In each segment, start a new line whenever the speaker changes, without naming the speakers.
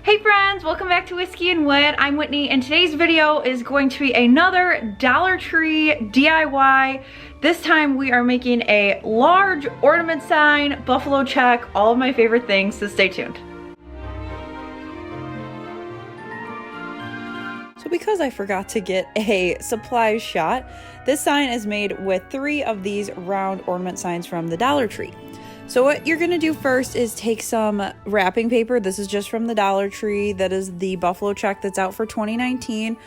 Hey friends, welcome back to Whiskey and Whit. I'm Whitney and today's video is going to be another Dollar Tree DIY. This time we are making a large ornament sign, buffalo check, all of my favorite things, so stay tuned. So because I forgot to get a supplies shot, this sign is made with 3 of these round ornament signs from the Dollar Tree. So what you're gonna do first is take some wrapping paper. This is just from the Dollar Tree. That is the buffalo check that's out for 2019.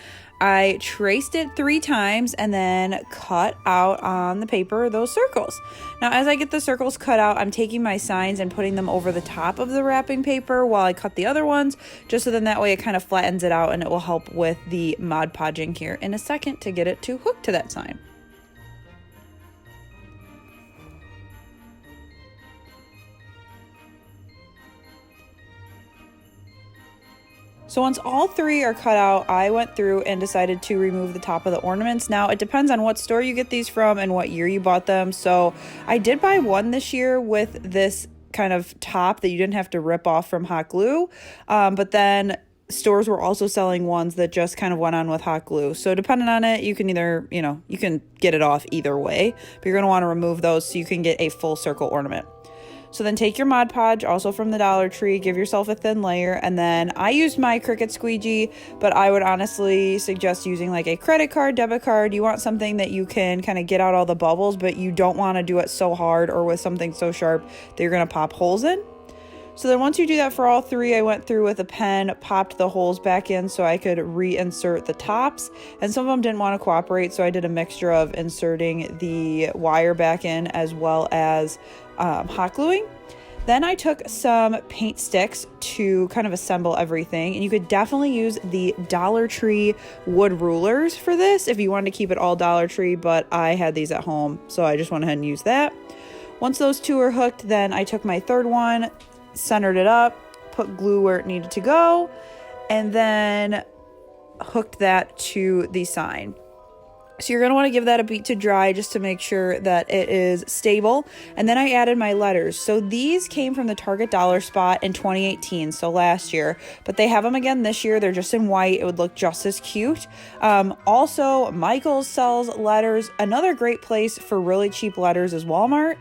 I traced it 3 times and then cut out on the paper those circles. Now as I get the circles cut out, I'm taking my signs and putting them over the top of the wrapping paper while I cut the other ones, just so then that way it kind of flattens it out and it will help with the Mod Podging here in a second to get it to hook to that sign. So once all 3 are cut out, I went through and decided to remove the top of the ornaments. Now it depends on what store you get these from and what year you bought them. So I did buy one this year with this kind of top that you didn't have to rip off from hot glue. But then stores were also selling ones that just kind of went on with hot glue. So depending on it, you can either, you can get it off either way, but you're going to want to remove those so you can get a full circle ornament. So then take your Mod Podge, also from the Dollar Tree, give yourself a thin layer, and then I used my Cricut squeegee, but I would honestly suggest using like a credit card, debit card. You want something that you can kind of get out all the bubbles, but you don't want to do it so hard or with something so sharp that you're going to pop holes in. So then once you do that for all 3, I went through with a pen, popped the holes back in so I could reinsert the tops, and some of them didn't want to cooperate, so I did a mixture of inserting the wire back in as well as hot gluing. Then I took some paint sticks to kind of assemble everything, and you could definitely use the Dollar Tree wood rulers for this if you wanted to keep it all Dollar Tree, but I had these at home, so I just went ahead and used that. Once those 2 are hooked, then I took my 3rd one, centered it up, put glue where it needed to go, and then hooked that to the sign. So you're going to want to give that a beat to dry just to make sure that it is stable. And then I added my letters. So these came from the Target Dollar Spot in 2018, so last year, but they have them again this year. They're just in white. It would look just as cute. Also, Michael's sells letters. Another great place for really cheap letters is Walmart.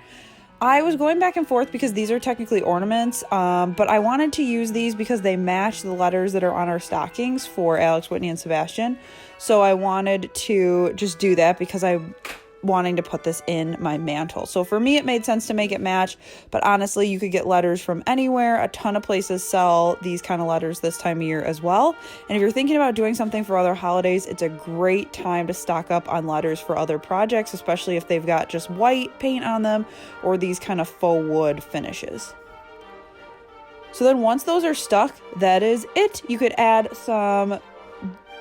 I was going back and forth because these are technically ornaments, but I wanted to use these because they match the letters that are on our stockings for Alex, Whitney, and Sebastian. So I wanted to just do that because I'm wanting to put this in my mantle. So for me, it made sense to make it match, but honestly, you could get letters from anywhere. A ton of places sell these kind of letters this time of year as well. And if you're thinking about doing something for other holidays, it's a great time to stock up on letters for other projects, especially if they've got just white paint on them or these kind of faux wood finishes. So then once those are stuck, that is it. You could add some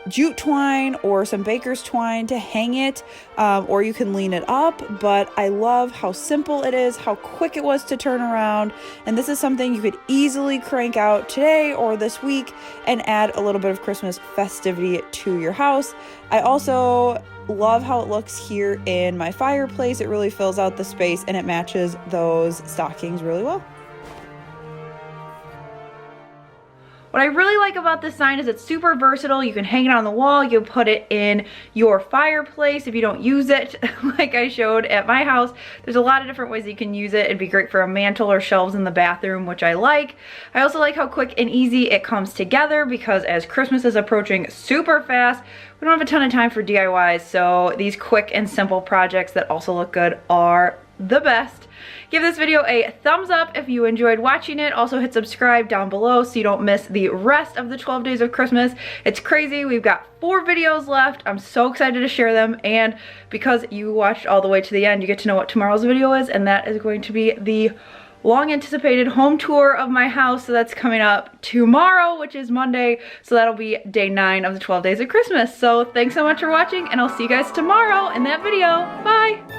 jute twine or some baker's twine to hang it, or you can lean it up, but I love how simple it is, how quick it was to turn around, and this is something you could easily crank out today or this week and add a little bit of Christmas festivity to your house. I also love how it looks here in my fireplace. It really fills out the space and it matches those stockings really well. What I really like about this sign is it's super versatile. You can hang it on the wall, you can put it in your fireplace if you don't use it, like I showed at my house. There's a lot of different ways you can use it. It'd be great for a mantle or shelves in the bathroom, which I like. I also like how quick and easy it comes together because as Christmas is approaching super fast, we don't have a ton of time for DIYs, so these quick and simple projects that also look good are the best. Give this video a thumbs up if you enjoyed watching it. Also hit subscribe down below so you don't miss the rest of the 12 days of Christmas. It's crazy. We've got 4 videos left. I'm so excited to share them, and because you watched all the way to the end, you get to know what tomorrow's video is, and that is going to be the long anticipated home tour of my house. So that's coming up tomorrow, which is Monday. So that'll be day 9 of the 12 days of Christmas. So thanks so much for watching, and I'll see you guys tomorrow in that video. Bye.